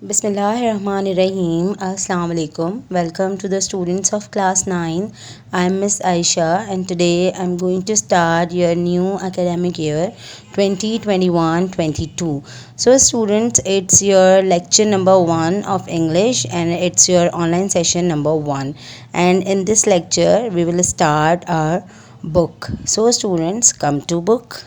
بسم اللہ الرحمن الرحیم. السلام علیکم. Welcome to the students of class 9. I'm Miss Aisha and today I'm going to start your new academic year 2021-22. So students, it's your lecture number 1 of English and it's your online session number 1. And in this lecture we will start our book. So students, come to book.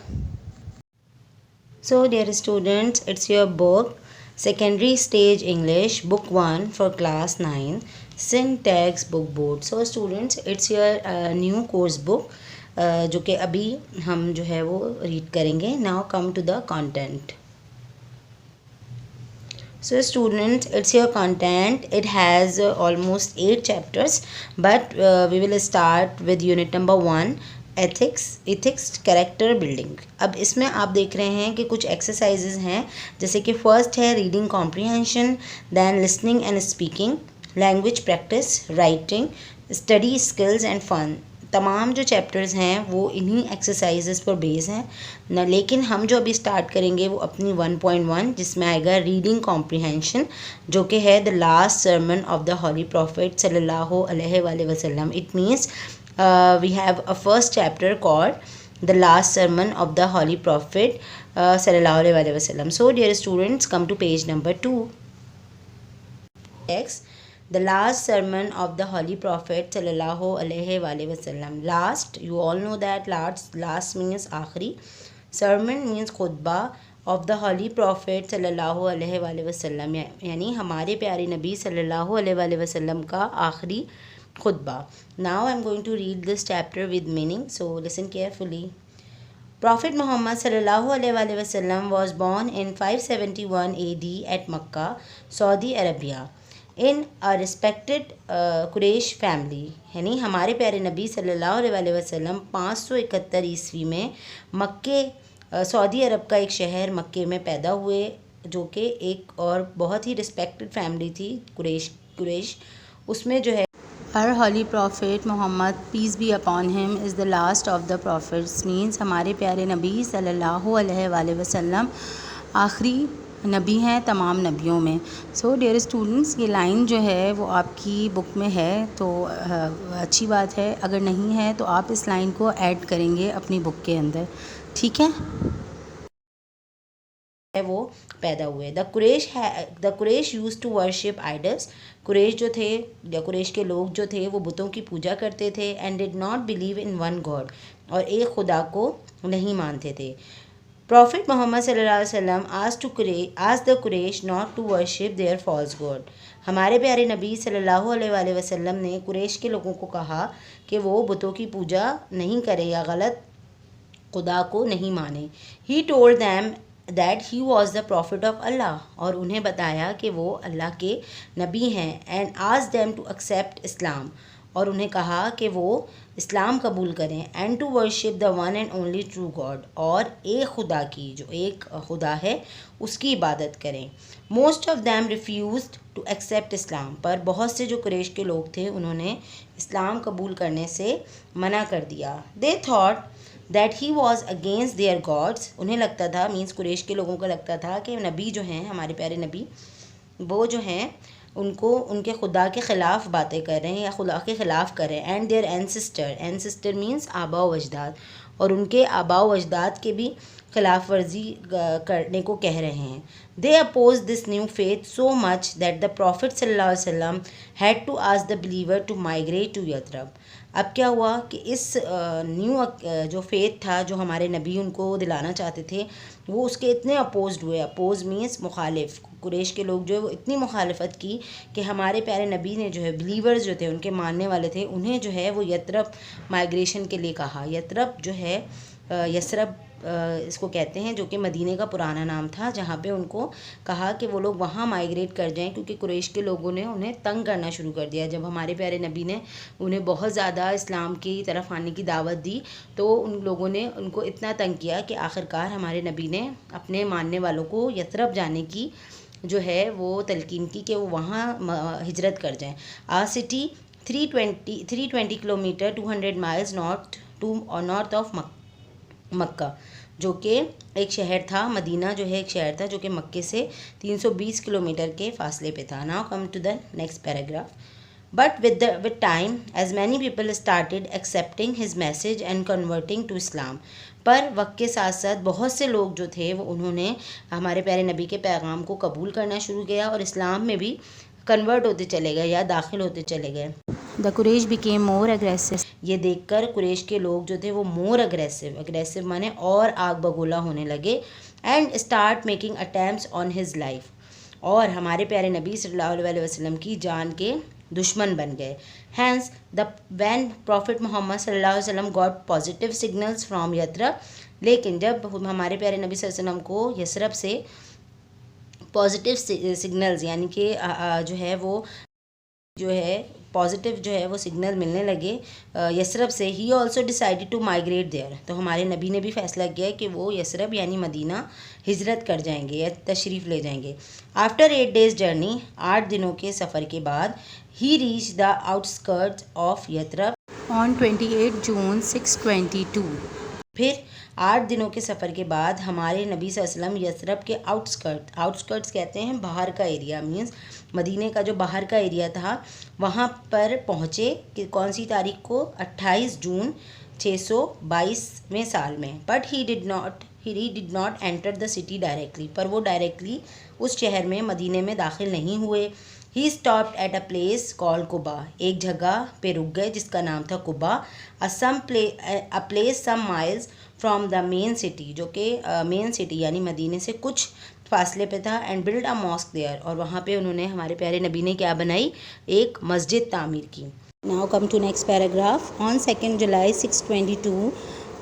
So dear students, it's your book Secondary Stage English Book 1 for Class 9 Syntax Book Board. So students, it's your new course book جو کہ ابھی ہم جو ہے وہ red کریں گے. Now come to the content. So students, it's your content. It has almost 8 chapters, but we will start with unit number 1. Ethics character building. اب اس میں آپ دیکھ رہے ہیں کہ کچھ ایکسرسائزز ہیں، جیسے کہ فرسٹ ہے reading comprehension, then listening and speaking, language practice, writing, study skills and fun. تمام جو چیپٹرز ہیں وہ انہی ایکسرسائزز پر بیس ہیں. لیکن ہم جو ابھی اسٹارٹ کریں گے وہ اپنی 1.1 جس میں آئے گا ریڈنگ کمپریہنشن، جو کہ ہے the last sermon of the holy prophet صلی اللہ علیہ وآلہ وسلم. It means we have a first chapter called the last sermon of the holy prophet sallallahu alaihi wasallam. So dear students, come to page number 2. Text: the last sermon of the holy prophet sallallahu alaihi wasallam. Last, you all know that last means aakhri. Sermon means khutbah of the holy prophet sallallahu alaihi wasallam, یعنی ہمارے پیارے نبی صلی اللہ علیہ وسلم کا آخری خطبہ. Now I'm going to read this chapter with meaning, so listen carefully. Prophet Muhammad sallallahu alaihi wasallam was born in 571 AD at Makkah, Saudi Arabia, in a respected Quraysh family. یعنی ہمارے پیارے نبی صلی اللہ علیہ وسلم 571 عیسوی میں مکے سعودی عرب کا ایک شہر مکے میں پیدا ہوئے، جو کہ ایک اور بہت ہی رسپیکٹڈ فیملی تھی قریش. اس میں جو ہے Our holy prophet Muhammad, peace be upon him, is the last of the prophets. means ہمارے پیارے نبی صلی اللہ علیہ وآلہ وسلم آخری نبی ہیں تمام نبیوں میں. سو ڈیئر اسٹوڈنٹس، یہ لائن جو ہے وہ آپ کی بک میں ہے تو اچھی بات ہے، اگر نہیں ہے تو آپ اس لائن کو ایڈ کریں گے اپنی بک کے اندر، ٹھیک ہے. وہ پیدا ہوئے. دا قریش یوز ٹو ورشپ آئیڈلس. قریش جو تھے یا قریش کے لوگ جو تھے وہ بتوں کی پوجا کرتے تھے. And did not believe in one God, اور ایک خدا کو نہیں مانتے تھے. پروفٹ محمد صلی اللہ علیہ وسلم آس the Quraysh not to worship their false god. ہمارے پیارے نبی صلی اللہ علیہ وسلم نے قریش کے لوگوں کو کہا کہ وہ بتوں کی پوجا نہیں کرے یا غلط خدا کو نہیں مانے. He told them that he was the prophet of Allah، اور انہیں بتایا کہ وہ اللہ کے نبی ہیں. and asked them to accept Islam، اور انہیں کہا کہ وہ اسلام قبول کریں. and to worship the one and only true God، اور ایک خدا کی جو ایک خدا ہے اس کی عبادت کریں. most of them refused to accept Islam، پر بہت سے جو قریش کے لوگ تھے انہوں نے اسلام قبول کرنے سے منع کر دیا. they thought that he was against their gods، انہیں لگتا تھا، مینس قریش کے لوگوں کو لگتا تھا کہ نبی جو ہیں ہمارے پیارے نبی وہ جو ہیں ان کے خدا کے خلاف باتیں کر رہے ہیں یا خدا کے خلاف کر رہے ہیں. اینڈ دیئر اینسسٹر مینس آبا و اجداد، اور ان کے آبا و اجداد کے بھی خلاف ورزی کرنے کو کہہ رہے ہیں. they opposed this new faith so much that the prophet صلی اللہ علیہ وسلم had to ask the believer to migrate to Yathrib. اب کیا ہوا کہ اس نیو جو فیتھ تھا جو ہمارے نبی ان کو دلانا چاہتے تھے وہ اس کے اتنے اپوزڈ ہوئے. اپوز مینس مخالف. قریش کے لوگ جو ہے وہ اتنی مخالفت کی کہ ہمارے پیارے نبی نے جو ہے بلیورز جو تھے ان کے ماننے والے تھے انہیں جو ہے وہ یترب مائگریشن کے لیے کہا. یترب جو ہے یسرب اس کو کہتے ہیں، جو کہ مدینے کا پرانا نام تھا، جہاں پہ ان کو کہا کہ وہ لوگ وہاں مائگریٹ کر جائیں، کیونکہ قریش کے لوگوں نے انہیں تنگ کرنا شروع کر دیا. جب ہمارے پیارے نبی نے انہیں بہت زیادہ اسلام کی طرف آنے کی دعوت دی تو ان لوگوں نے ان کو اتنا تنگ کیا کہ آخرکار ہمارے نبی نے اپنے ماننے والوں کو یثرب جانے کی جو ہے وہ تلقین کی کہ وہ وہاں ہجرت کر جائیں. A city 320 kilometre 200 miles north of Mecca. جو کہ ایک شہر تھا. مدینہ جو ہے ایک شہر تھا جو کہ مکے سے 320 کلومیٹر کے فاصلے پہ تھا. Now come to the next paragraph. But with time, as many people started accepting his message and converting to Islam. پر وقت کے ساتھ ساتھ بہت سے لوگ جو تھے وہ انہوں نے ہمارے پیارے نبی کے پیغام کو قبول کرنا شروع کیا اور اسلام میں بھی کنورٹ ہوتے چلے گئے یا داخل ہوتے چلے گئے. دا قریش became more aggressive. یہ دیکھ کر قریش کے لوگ جو تھے وہ مور اگریسو مانے اور آگ بگولا ہونے لگے. And start making attempts on his life. اور ہمارے پیارے نبی صلی اللہ علیہ وسلم کی جان کے دشمن بن گئے. ہینس وین پروفٹ محمد صلی اللہ علیہ وسلم got positive signals from Yathrib. لیکن جب ہمارے پیارے نبی صلی اللہ علیہ وسلم کو یثرب سے پازیٹیو سگنلز یعنی کہ پازیٹیو جو ہے وہ سگنل ملنے لگے یثرب سے, he also decided to migrate there. تو ہمارے نبی نے بھی فیصلہ کیا کہ وہ یثرب یعنی مدینہ ہجرت کر جائیں گے یا تشریف لے جائیں گے. آفٹر 8 days جرنی, 8 دنوں کے سفر کے بعد, he reach the outskirts of Yathrib on 28 June 622. پھر 8 دنوں کے سفر کے بعد ہمارے نبی صلی اللہ علیہ وسلم یثرب کے آؤٹسکرٹس کہتے ہیں باہر کا ایریا, مینس مدینے کا جو باہر کا ایریا تھا وہاں پر پہنچے. کہ کون سی تاریخ کو؟ 28 جون 622 سال میں. But he did not enter the city directly. پر وہ ڈائریکٹلی اس شہر میں مدینے میں داخل نہیں ہوئے. ہی اسٹاپڈ ایٹ اے پلیس کال قبا. ایک جگہ پہ رک گئے جس کا نام تھا قبا. a place some miles from the main city, جو کہ مین سٹی یعنی مدینے سے کچھ فاصلے پہ تھا. And build a mosque there. اور وہاں پہ انہوں نے ہمارے پیارے نبی نے کیا بنائی؟ ایک مسجد تعمیر کی. Now come to next paragraph. On 2 July 622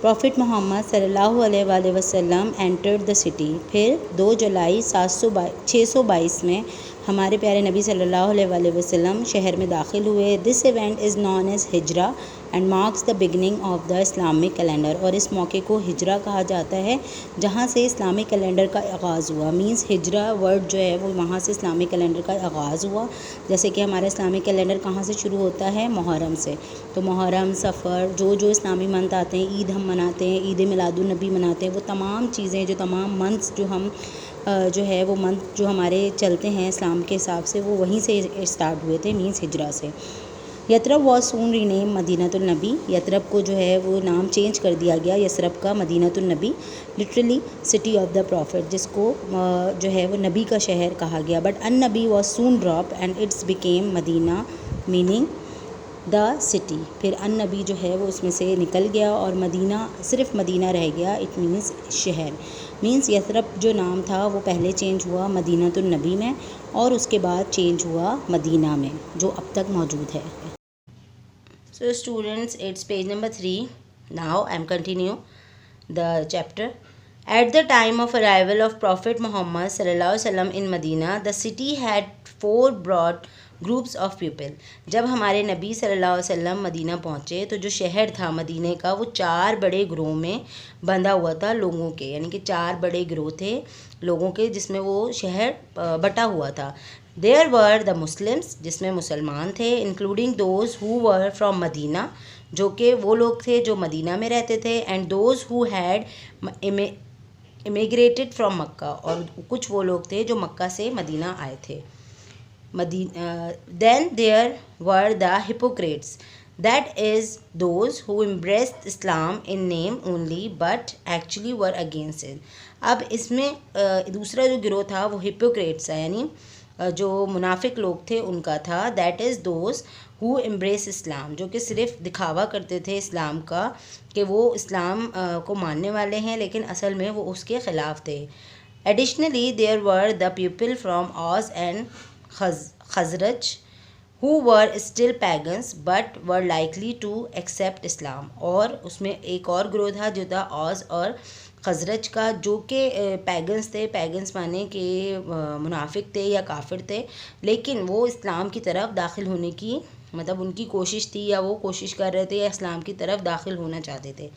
profit محمد صلی اللہ علیہ وآلہ وسلم entered the city. پھر 2 جولائی 622 میں ہمارے پیارے نبی صلی اللہ علیہ وآلہ وسلم شہر میں داخل ہوئے. This event is known as Hijra and marks the beginning of the Islamic calendar. اور اس موقع کو ہجرا کہا جاتا ہے جہاں سے اسلامی کیلنڈر کا آغاز ہوا. مینس ہجرا ورڈ جو ہے وہ وہاں سے اسلامی کیلنڈر کا آغاز ہوا. جیسے کہ ہمارا اسلامی کیلنڈر کہاں سے شروع ہوتا ہے؟ محرم سے. تو محرم, صفر, جو اسلامی منتھ آتے ہیں, عید ہم مناتے ہیں, عید میلاد النبی مناتے ہیں, وہ تمام چیزیں جو تمام منتھس جو ہم جو ہے وہ منتھ جو ہمارے چلتے ہیں اسلام کے حساب سے وہ وہیں سے اسٹارٹ ہوئے تھے, مینس ہجرا سے. یثرب واز سون رینیم مدینۃ النبی. یثرب کو جو ہے وہ نام چینج کر دیا گیا یثرب کا مدینۃ النبی, literally city of the prophet, جس کو جو ہے وہ نبی کا شہر کہا گیا. بٹ ان نبی was soon drop and it's became Medina meaning the city. پھر ان نبی جو ہے وہ اس میں سے نکل گیا اور مدینہ صرف مدینہ رہ گیا. اٹ مینس شہر. مینس یثرب جو نام تھا وہ پہلے چینج ہوا مدینۃ النبی میں اور اس کے بعد چینج ہوا مدینہ میں, جو اب تک موجود ہے. So students, it's page number 3. Now I'm continue the chapter. At the time of arrival of Prophet Muhammad sallallahu alaihi wasallam in Medina, the city had 4 broad groups of people. جب ہمارے نبی صلی اللہ علیہ وسلم مدینہ پہنچے تو جو شہر تھا مدینہ کا وہ 4 بڑے گروہ میں بندھا ہوا تھا لوگوں کے, یعنی کہ 4 بڑے گروہ تھے لوگوں کے جس میں وہ شہر بٹا ہوا تھا. There were the Muslims, جس میں مسلمان تھے, including those who were from مدینہ, جو کہ وہ لوگ تھے جو مدینہ میں رہتے تھے, and those who had immigrated from مکہ, اور کچھ وہ لوگ تھے جو مکہ سے مدینہ آئے تھے. Then there were the hypocrites, that is those who embraced Islam in name only but actually were against it. اب اس میں دوسرا جو گروہ تھا وہ hypocrites ہے, یعنی جو منافق لوگ تھے ان کا تھا. That is those who embrace Islam, جو کہ صرف دکھاوا کرتے تھے اسلام کا کہ وہ اسلام کو ماننے والے ہیں لیکن اصل میں وہ اس کے خلاف تھے. Additionally there were the people from Aws and Khazraj who were still pagans but were likely to accept Islam. اور اس میں ایک اور گروہ تھا جو تھا اوس اور خزرج کا, جو کہ پیگنس تھے. پیگنس مانے کہ منافق تھے یا کافر تھے, لیکن وہ اسلام کی طرف داخل ہونے کی مطلب ان کی کوشش تھی یا وہ کوشش کر رہے تھے یا اسلام کی طرف داخل ہونا چاہتے تھے.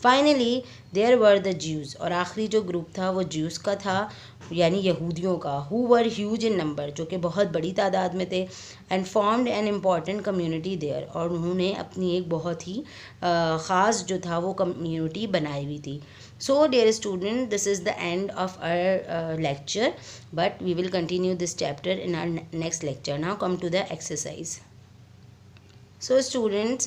Finally there were the Jews, اور آخری جو گروپ تھا وہ جیوز کا تھا یعنی یہودیوں کا. ہو ور ہیوج ان نمبر, جو کہ بہت بڑی تعداد میں تھے. And formed an important community there, اور انہوں نے اپنی ایک بہت ہی خاص جو تھا وہ کمیونٹی بنائی ہوئی تھی. So dear student, this is the end of our lecture, but we will continue this chapter in our next lecture. Now come to the exercise. So students,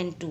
and 2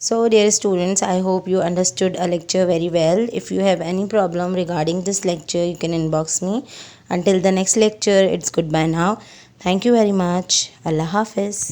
So dear students, I hope you understood a lecture very well. If you have any problem regarding this lecture, you can inbox me. Until the next lecture, it's goodbye now. Thank you very much. Allah Hafiz.